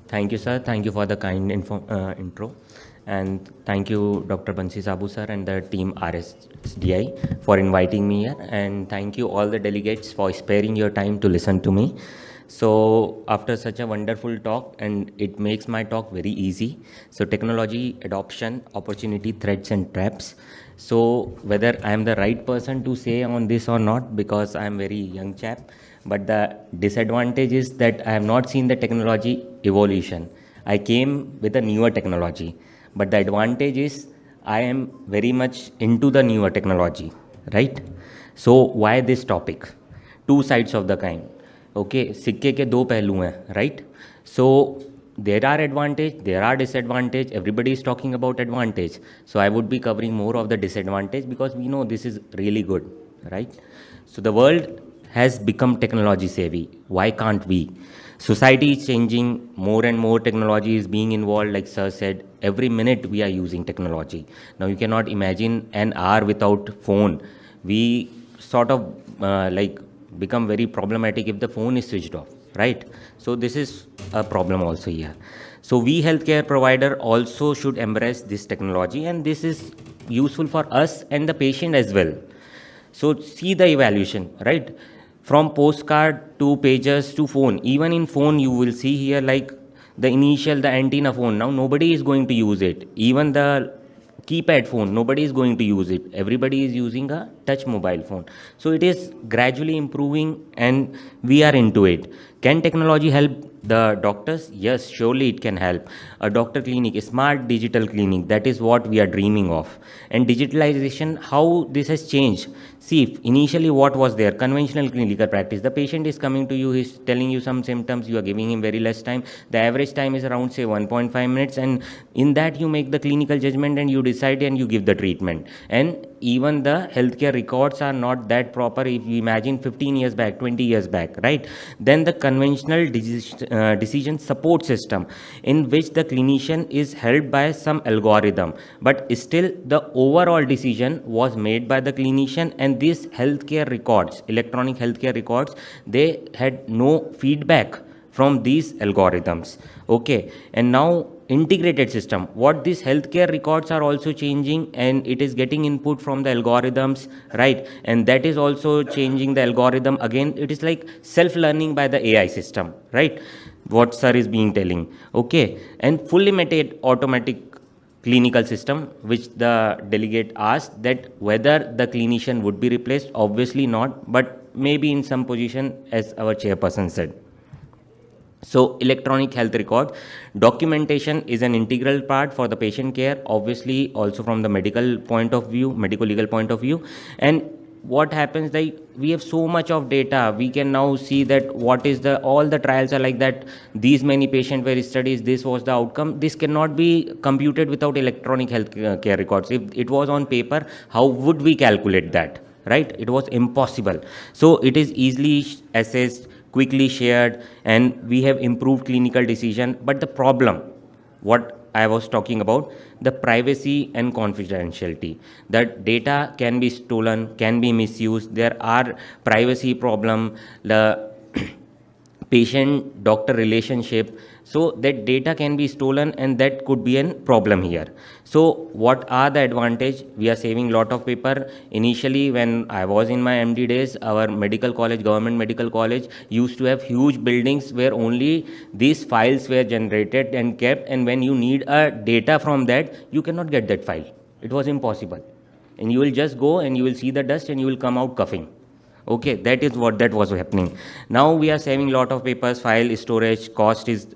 Thank you, sir. Thank you for the kind intro. And thank you, Dr. Bansi Sabu, sir, and the team RSDI for inviting me here. And thank you, all the delegates, for sparing your time to listen to me. So, after such a wonderful talk, and it makes my talk very easy. So, technology adoption, opportunity, threats, and traps. So, whether I am the right person to say on this or not, because I am very young chap, but the disadvantage is that I have not seen the technology evolution. I came with a newer technology, but the advantage is I am very much into the newer technology, right? So why this topic? Two sides of the coin. Okay, सिक्के के दो पहलू हैं, right? So there are advantage, there are disadvantage. Everybody is talking about advantage. So I would be covering more of the disadvantage because we know this is really good, right? So the world has become technology savvy. Why can't we? Society is changing, more and more technology is being involved, like Sir said. Every minute we are using technology. Now you cannot imagine an hour without phone. We sort of like become very problematic if the phone is switched off, right? So this is a problem also here. So we healthcare provider also should embrace this technology, and this is useful for us and the patient as well. So see the evaluation, right? From postcard to pages to phone. Even in phone, you will see here like the initial, the antenna phone. Now nobody is going to use it. Even the keypad phone, nobody is going to use it. Everybody is using a touch mobile phone. So it is gradually improving, and we are into it. Can technology help the doctors? Yes, surely it can help. A doctor clinic, a smart digital clinic, that is what we are dreaming of. And digitalization, how this has changed. See, initially what was there? Conventional clinical practice. The patient is coming to you, he's telling you some symptoms, you are giving him very less time. The average time is around, say, 1.5 minutes, and in that you make the clinical judgment and you decide and you give the treatment. And even the healthcare records are not that proper. If you imagine 15 years back, 20 years back, right? Then the conventional decision support system, in which the clinician is helped by some algorithm, but still the overall decision was made by the clinician. And these healthcare records, electronic healthcare records, they had no feedback from these algorithms. Okay, and now integrated system, what these healthcare records are also changing, and it is getting input from the algorithms, right? And that is also changing the algorithm. Again, it is like self learning by the AI system, right? What sir is being telling. Okay, and fully automatic clinical system, which the delegate asked, that whether the clinician would be replaced. Obviously not, but maybe in some position, as our chairperson said. So electronic health record documentation is an integral part for the patient care, obviously also from the medical point of view, medical legal point of view. And what happens, like, we have so much of data, we can now see that what is the, all the trials are like that, these many patient were studies, this was the outcome. This cannot be computed without electronic health care records. If it was on paper, how would we calculate that, right? It was impossible. So it is easily assessed, quickly shared, and we have improved clinical decision. But the problem, what I was talking about, the privacy and confidentiality. That data can be stolen, can be misused. There are privacy problem, the patient doctor relationship, so that data can be stolen, and that could be a problem here. So what are the advantage? We are saving lot of paper. Initially, when I was in my MD days, our medical college, government medical college, used to have huge buildings where only these files were generated and kept, and when you need a data from that, you cannot get that file. It was impossible, and you will just go and you will see the dust and you will come out coughing. Okay, that is what that was happening. Now we are saving lot of papers, file storage cost is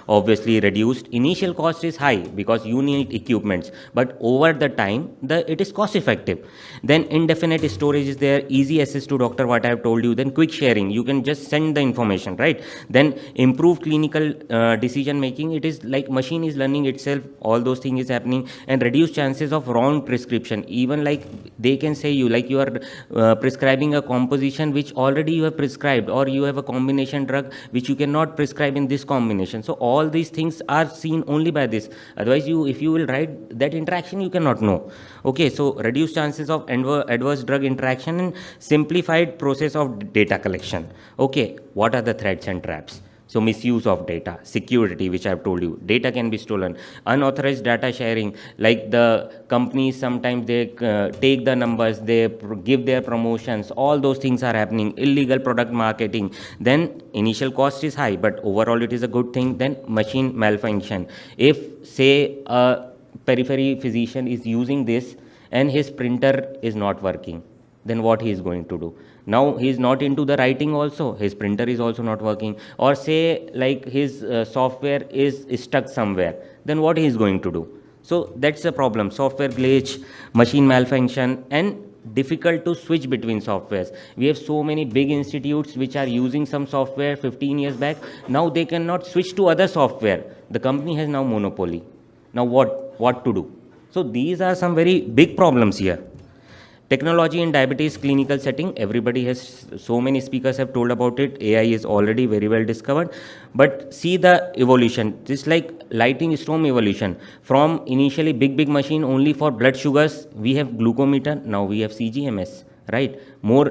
obviously reduced. Initial cost is high because you need equipments, but over the time, it is cost effective. Then indefinite storage is there, easy access to doctor, what I have told you. Then quick sharing, you can just send the information, right? Then improved clinical decision making. It is like machine is learning itself, all those things is happening. And reduced chances of wrong prescription. Even like they can say you, like you are prescribing a composition which already you have prescribed, or you have a combination drug which you cannot prescribe in this combination. So all these things are seen only by this. Otherwise, if you will write that interaction, you cannot know. Okay, so reduced chances of adverse drug interaction and simplified process of data collection. Okay, what are the threats and traps? So misuse of data, security, which I've told you, data can be stolen, unauthorized data sharing, like the companies sometimes they take the numbers, they give their promotions, all those things are happening, illegal product marketing. Then initial cost is high, but overall it is a good thing. Then machine malfunction. If say a periphery physician is using this and his printer is not working, then what he is going to do? Now he is not into the writing also, his printer is also not working, or say like his software is stuck somewhere, then what he is going to do? So that's the problem, software glitch, machine malfunction, and difficult to switch between softwares. We have so many big institutes which are using some software 15 years back, now they cannot switch to other software, the company has now monopoly. Now what to do? So these are some very big problems here. Technology in diabetes clinical setting, everybody has, so many speakers have told about it. AI is already very well discovered, but see the evolution, just like lighting storm evolution. From initially big machine only for blood sugars, we have glucometer, now we have CGMS, right?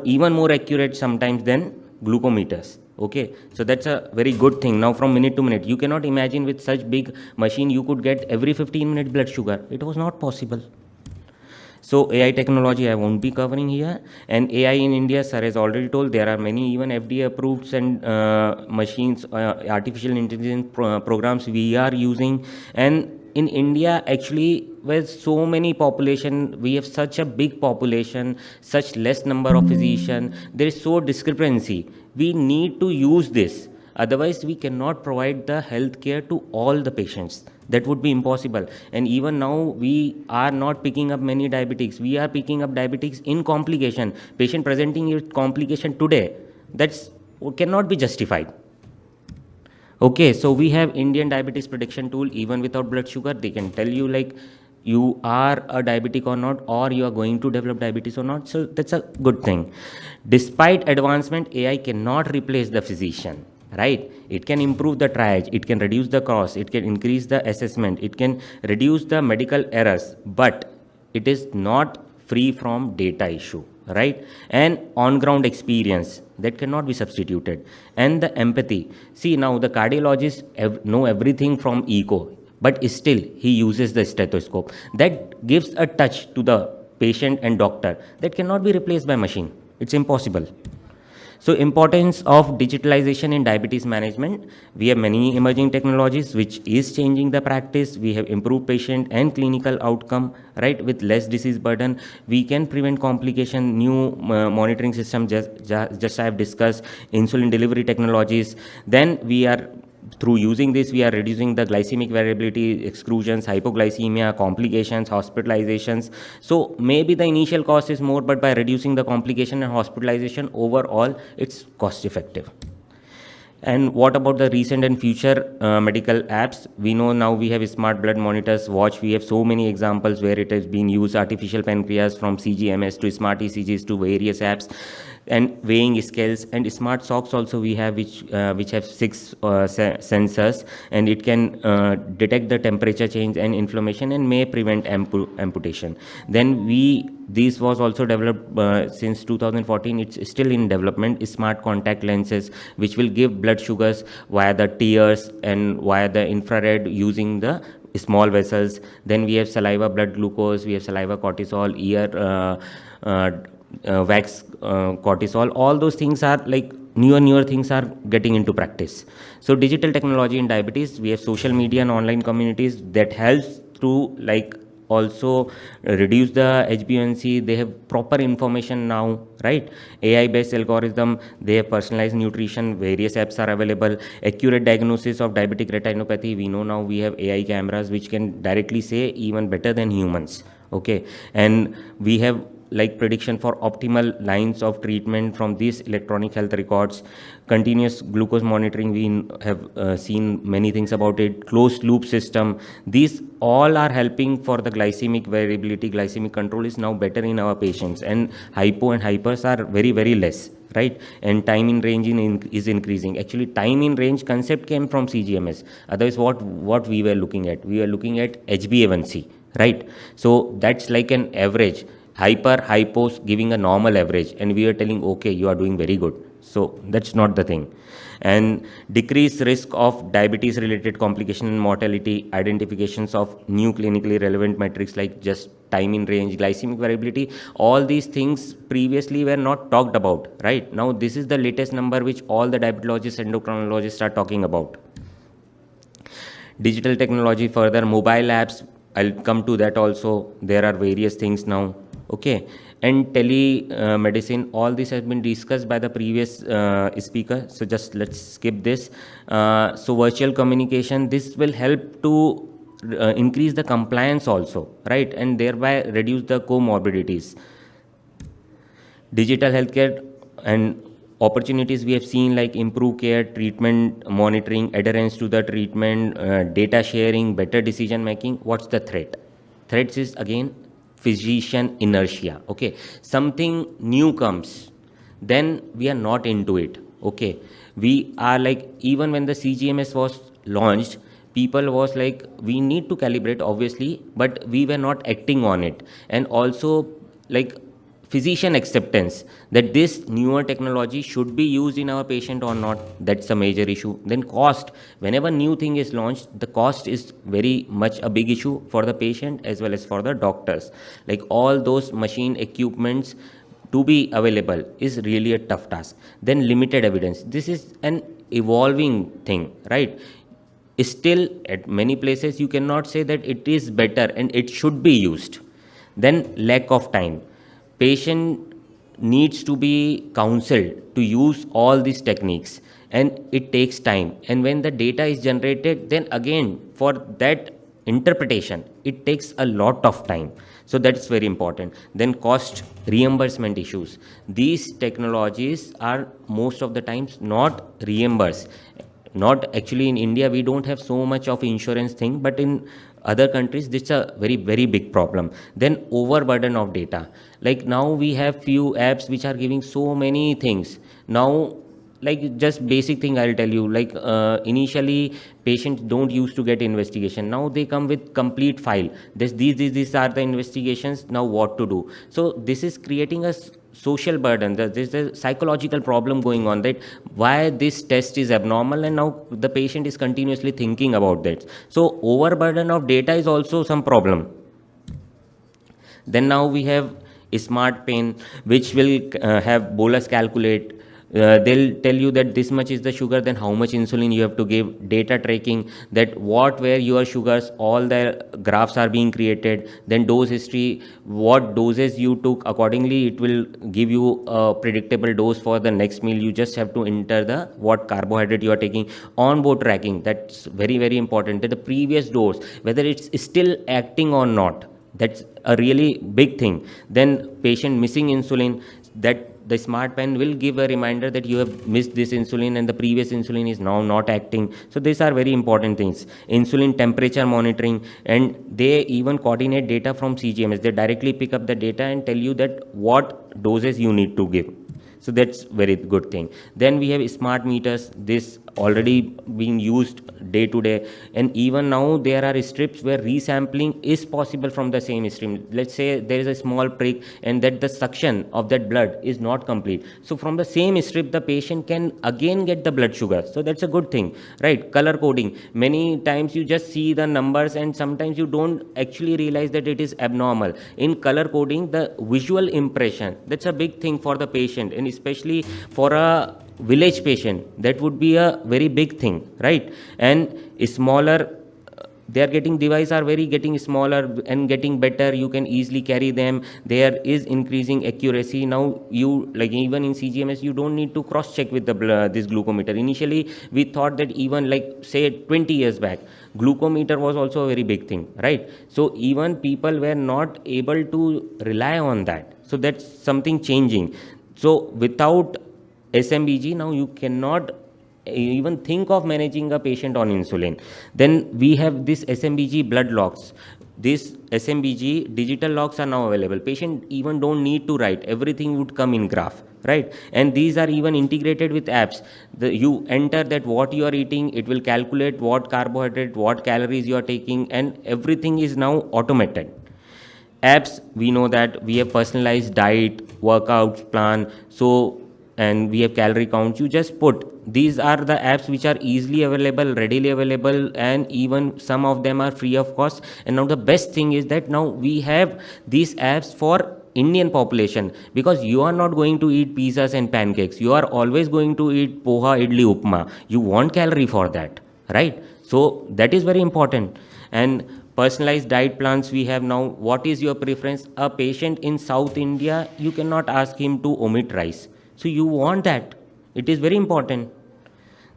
Even more accurate sometimes than glucometers. Okay, so that's a very good thing. Now from minute to minute, you cannot imagine with such big machine you could get every 15-minute blood sugar. It was not possible. So AI technology I won't be covering here. And AI in India, sir has already told, there are many even FDA approved and machines, artificial intelligence programs we are using. And in India, actually, with so many population, we have such a big population, such less number of physicians, there is so discrepancy. We need to use this. Otherwise, we cannot provide the health care to all the patients. That would be impossible. And even now, we are not picking up many diabetics. We are picking up diabetics in complication. Patient presenting with complication today, that's cannot be justified. Okay, so we have Indian diabetes prediction tool. Even without blood sugar, they can tell you like you are a diabetic or not, or you are going to develop diabetes or not. So that's a good thing. Despite advancement, AI cannot replace the physician. Right? It can improve the triage, it can reduce the cost, it can increase the assessment, it can reduce the medical errors, but it is not free from data issue, right? And on-ground experience, that cannot be substituted. And the empathy. See, now the cardiologist know everything from echo, but still he uses the stethoscope. That gives a touch to the patient and doctor. That cannot be replaced by machine. It's impossible. So importance of digitalization in diabetes management. We have many emerging technologies which is changing the practice. We have improved patient and clinical outcome, right? With less disease burden, we can prevent complication. New monitoring system, just I have discussed, insulin delivery technologies. Then we are, through using this, we are reducing the glycemic variability, exclusions, hypoglycemia, complications, hospitalizations. So maybe the initial cost is more, but by reducing the complication and hospitalization, overall, it's cost effective. And what about the recent and future medical apps? We know now we have smart blood monitors, watch. We have so many examples where it has been used, artificial pancreas from CGMS to smart ECGs to various apps, and weighing scales, and smart socks also we have, which have 6 sensors, and it can detect the temperature change and inflammation and may prevent amputation. Then this was also developed since 2014. It's still in development. Smart contact lenses, which will give blood sugars via the tears and via the infrared using the small vessels. Then we have saliva blood glucose, we have saliva cortisol, ear wax cortisol. All those things are like newer things are getting into practice. So digital technology in diabetes, we have social media and online communities that helps to like also reduce the HbA1c. They have proper information now, right? AI based algorithm, they have personalized nutrition, various apps are available, accurate diagnosis of diabetic retinopathy. We know now we have AI cameras which can directly say even better than humans. Okay, and we have like prediction for optimal lines of treatment from these electronic health records, continuous glucose monitoring. We have seen many things about it, closed loop system. These all are helping for the glycemic variability. Glycemic control is now better in our patients, and hypo and hypers are very less, right? And time in range is increasing. Actually, time in range concept came from CGMS. Otherwise, what we were looking at? We were looking at HbA1c, right? So that's like an average. Hypos giving a normal average, and we are telling, okay, you are doing very good. So that's not the thing. And decrease risk of diabetes related complication and mortality, identifications of new clinically relevant metrics like just time in range, glycemic variability, all these things previously were not talked about, right? Now this is the latest number which all the diabetologists, endocrinologists are talking about. Digital technology further, mobile apps, I'll come to that also. There are various things now, okay. And telemedicine, all this has been discussed by the previous speaker, so just let's skip this. So virtual communication, this will help to increase the compliance also, right, and thereby reduce the comorbidities. Digital healthcare and opportunities we have seen, like improve care, treatment monitoring, adherence to the treatment, data sharing, better decision making. What's the threat? Threats is again physician inertia, okay. Something new comes, then we are not into it, okay. We are like, even when the CGMS was launched, people was like, we need to calibrate obviously, but we were not acting on it. And also like physician acceptance that this newer technology should be used in our patient or not, that's a major issue. Then cost, whenever new thing is launched, the cost is very much a big issue for the patient as well as for the doctors. Like all those machine equipments to be available is really a tough task. Then limited evidence, this is an evolving thing, right? Still at many places you cannot say that it is better and it should be used. Then lack of time, patient needs to be counseled to use all these techniques, and it takes time. And when the data is generated, then again for that interpretation it takes a lot of time, so that's very important. Then cost reimbursement issues, these technologies are most of the times not reimbursed. Not actually in India, we don't have so much of insurance thing, but in other countries this is a very very big problem. Then overburden of data, like now we have few apps which are giving so many things now. Like just basic thing I'll tell you, like initially patients don't used to get investigation, now they come with complete file, these are the investigations, now what to do. So this is creating a social burden, there's a psychological problem going on, that why this test is abnormal, and now the patient is continuously thinking about that. So overburden of data is also some problem. Then now we have a smart pen which will have bolus calculate. They'll tell you that this much is the sugar, then how much insulin you have to give, data tracking, that what were your sugars, all the graphs are being created. Then dose history, what doses you took, accordingly it will give you a predictable dose for the next meal. You just have to enter the what carbohydrate you are taking. On board tracking, that's very very important, that the previous dose whether it's still acting or not, that's a really big thing. Then patient missing insulin, that the smart pen will give a reminder that you have missed this insulin and the previous insulin is now not acting. So these are very important things. Insulin temperature monitoring, and they even coordinate data from CGMS. They directly pick up the data and tell you that what doses you need to give. So that's very good thing. Then we have smart meters, this already being used day to day, and even now there are strips where resampling is possible from the same stream. Let's say there is a small prick and that the suction of that blood is not complete, so from the same strip the patient can again get the blood sugar. So that's a good thing, right? Color coding, many times you just see the numbers and sometimes you don't actually realize that it is abnormal. In color coding, the visual impression, that's a big thing for the patient, and especially for a village patient that would be a very big thing, right? And smaller, they are getting device are very getting smaller and getting better, you can easily carry them. There is increasing accuracy now. You like even in CGMS you don't need to cross check with the this glucometer. Initially we thought that, even like say 20 years back, glucometer was also a very big thing, right? So even people were not able to rely on that, so that's something changing. So without SMBG, now you cannot even think of managing a patient on insulin. Then we have this SMBG blood logs. This SMBG digital logs are now available. Patient even don't need to write. Everything would come in graph, right? And these are even integrated with apps. You enter that what you are eating, it will calculate what carbohydrate, what calories you are taking, and everything is now automated. Apps, we know that we have personalized diet, workout plan. So and we have calorie counts. You just put, these are the apps which are easily available, readily available, and even some of them are free of cost. And now the best thing is that now we have these apps for Indian population, because you are not going to eat pizzas and pancakes. You are always going to eat poha, idli, upma. You want calorie for that, right? So that is very important. And personalized diet plans we have now. What is your preference? A patient in South India, you cannot ask him to omit rice. So you want that. It is very important.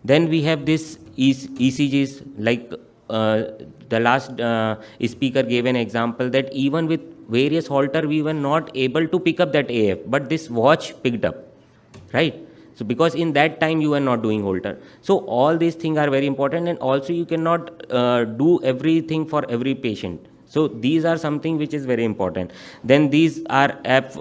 Then we have this ECGs, like the last speaker gave an example that even with various halter, we were not able to pick up that AF, but this watch picked up, right? So because in that time you were not doing halter. So all these things are very important, and also you cannot do everything for every patient. So these are something which is very important. Then these are app,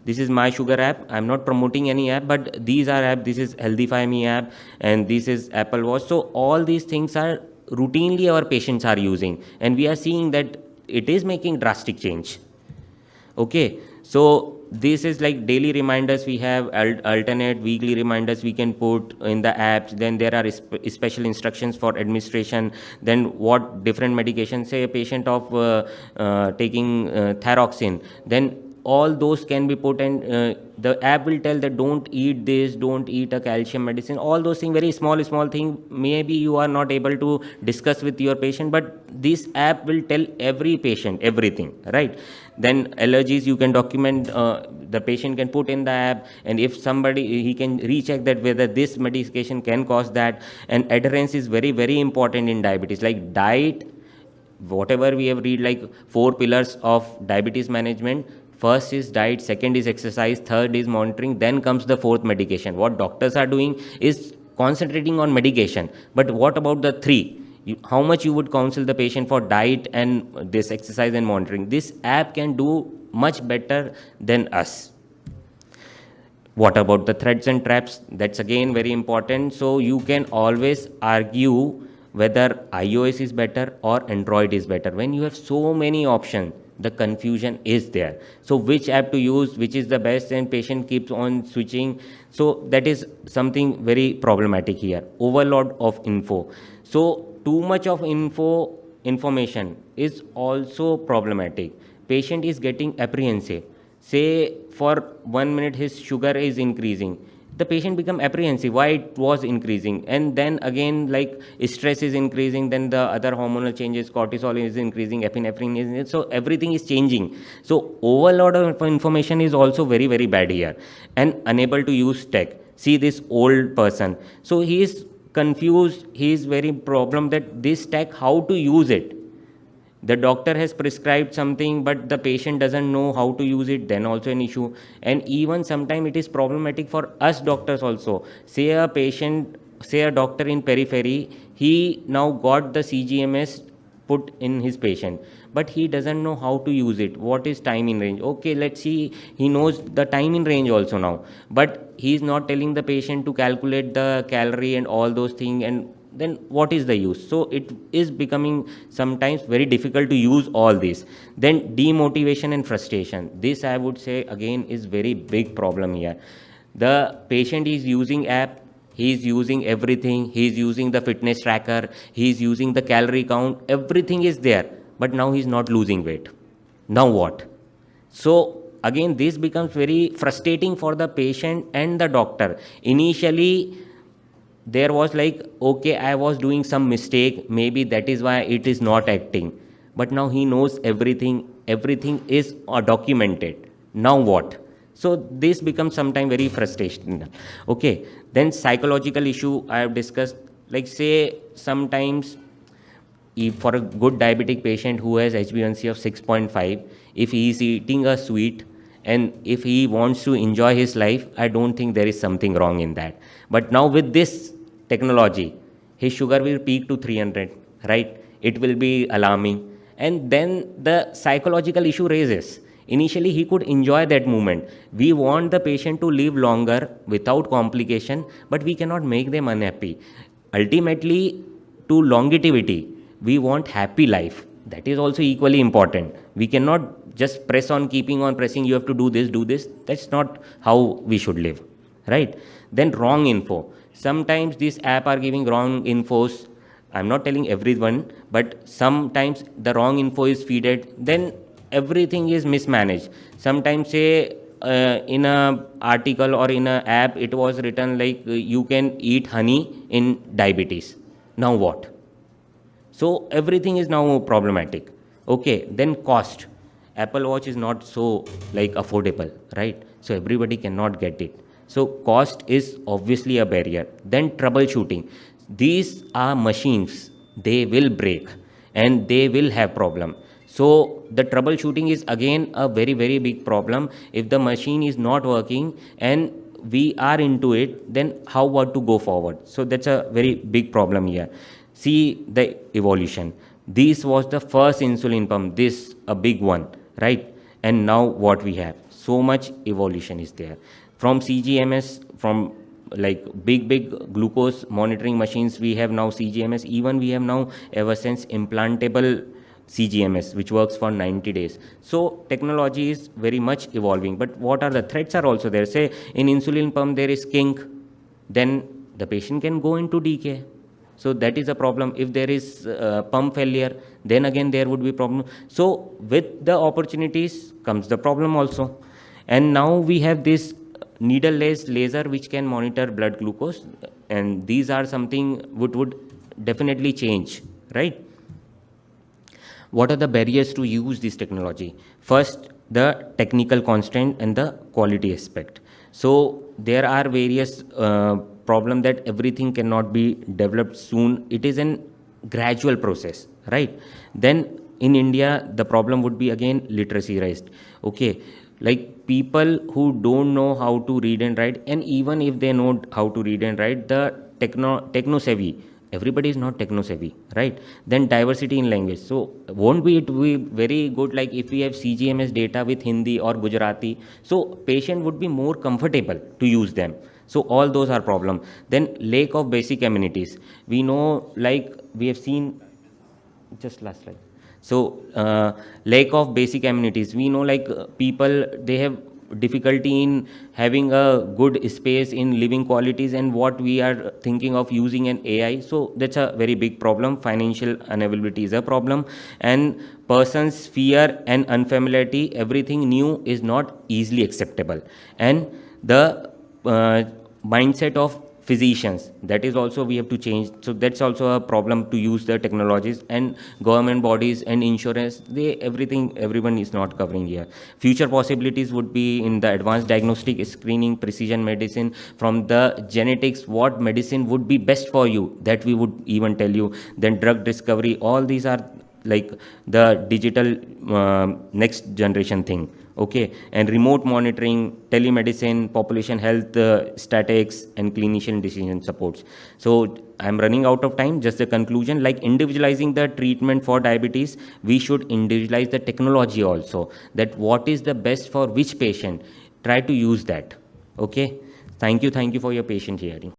this is My Sugar app. I'm not promoting any app, but these are app. This is Healthify Me app, and this is Apple Watch. So all these things are routinely our patients are using, and we are seeing that it is making drastic change. Okay, so this is like daily reminders. We have alternate weekly reminders we can put in the apps. Then there are special instructions for administration. Then what different medications, say a patient of taking thyroxine, then all those can be put, and the app will tell that don't eat this, don't eat a calcium medicine, all those things, very small thing. Maybe you are not able to discuss with your patient, but this app will tell every patient everything, right? Then allergies you can document, the patient can put in the app, and if somebody, he can recheck that whether this medication can cause that. And adherence is very, very important in diabetes, like diet, whatever we have read, like 4 pillars of diabetes management. First is diet, second is exercise, third is monitoring, then comes the fourth, medication. What doctors are doing is concentrating on medication, but what about the 3? How much you would counsel the patient for diet and this exercise and monitoring? This app can do much better than us. What about the threads and traps? That's again very important. So you can always argue whether iOS is better or Android is better. When you have so many options, the confusion is there. So which app to use, which is the best, and patient keeps on switching. So that is something very problematic here. Overload of info. So too much of information is also problematic. Patient is getting apprehensive. Say for 1 minute his sugar is increasing, the patient become apprehensive why it was increasing, and then again like stress is increasing, then the other hormonal changes, cortisol is increasing, epinephrine is, so everything is changing. So overload of information is also very, very bad here. And unable to use tech. See this old person, so he is confused, he is very problem that this tech, how to use it. The doctor has prescribed something, but the patient doesn't know how to use it, then also an issue. And even sometimes it is problematic for us doctors also. Say a patient, say a doctor in periphery, he now got the CGMS put in his patient, but he doesn't know how to use it. What is time in range? Okay, let's see, he knows the time in range also now, but he is not telling the patient to calculate the calorie and all those things, and then what is the use? So it is becoming sometimes very difficult to use all this. Then demotivation and frustration. This I would say again is very big problem here. The patient is using app, he is using everything, he is using the fitness tracker, he is using the calorie count, everything is there, but now he is not losing weight. Now what? So again this becomes very frustrating for the patient and the doctor. Initially there was like, okay, I was doing some mistake, maybe that is why it is not acting. But now he knows everything, everything is documented. Now what? So this becomes sometimes very frustrating. Okay, then psychological issue I have discussed, like say sometimes if for a good diabetic patient who has HbA1c of 6.5, if he is eating a sweet, and if he wants to enjoy his life, I don't think there is something wrong in that. But now with this technology, his sugar will peak to 300, right? It will be alarming. And then the psychological issue raises. Initially, he could enjoy that moment. We want the patient to live longer without complication, but we cannot make them unhappy. Ultimately, to longevity, we want happy life. That is also equally important. We cannot just press on, keeping on pressing, you have to do this, do this. That's not how we should live, right? Then wrong info. Sometimes these app are giving wrong infos. I'm not telling everyone, but sometimes the wrong info is feeded. Then everything is mismanaged. Sometimes say in a article or in a app it was written like you can eat honey in diabetes. Now what? So everything is now problematic. Okay, then cost. Apple Watch is not so like affordable, right? So everybody cannot get it. So cost is obviously a barrier. Then troubleshooting. These are machines. They will break and they will have problem. So the troubleshooting is again a very very big problem. If the machine is not working and we are into it, then how about to go forward? So that's a very big problem here. See the evolution. This was the first insulin pump, this a big one, right? And now what we have, so much evolution is there. From CGMS, from like big glucose monitoring machines, we have now CGMS. Even we have now Eversense implantable CGMS, which works for 90 days. So technology is very much evolving. But what are the threats are also there? Say in insulin pump there is kink, then the patient can go into decay. So that is a problem. If there is pump failure, then again there would be problem. So with the opportunities comes the problem also. And now we have this needle-less laser which can monitor blood glucose, and these are something would definitely change, right? What are the barriers to use this technology? First, the technical constraint and the quality aspect. So there are various problem that everything cannot be developed soon. It is an gradual process, right? Then in India, the problem would be again literacy raised. Okay, like people who don't know how to read and write, and even if they know how to read and write, the techno savvy, everybody is not techno savvy, right? Then diversity in language. So won't be it be very good like if we have CGMS data with Hindi or Gujarati, so patient would be more comfortable to use them. So all those are problem. Then lack of basic amenities. We know, like we have seen, just last slide. So lack of basic amenities. We know like people, they have difficulty in having a good space in living qualities, and what we are thinking of using an AI. So that's a very big problem. Financial unavailability is a problem, and person's fear and unfamiliarity, everything new is not easily acceptable. And the mindset of physicians, that is also we have to change. So that's also a problem to use the technologies. And government bodies and insurance, they everyone is not covering here. Future possibilities would be in the advanced diagnostic, screening, precision medicine, from the genetics, what medicine would be best for you, that we would even tell you. Then drug discovery, all these are like the digital next generation thing. Okay, and remote monitoring, telemedicine, population health statics, and clinician decision supports. So I'm running out of time. Just the conclusion, like individualizing the treatment for diabetes, we should individualize the technology also, that what is the best for which patient, try to use that. Okay, thank you for your patient hearing.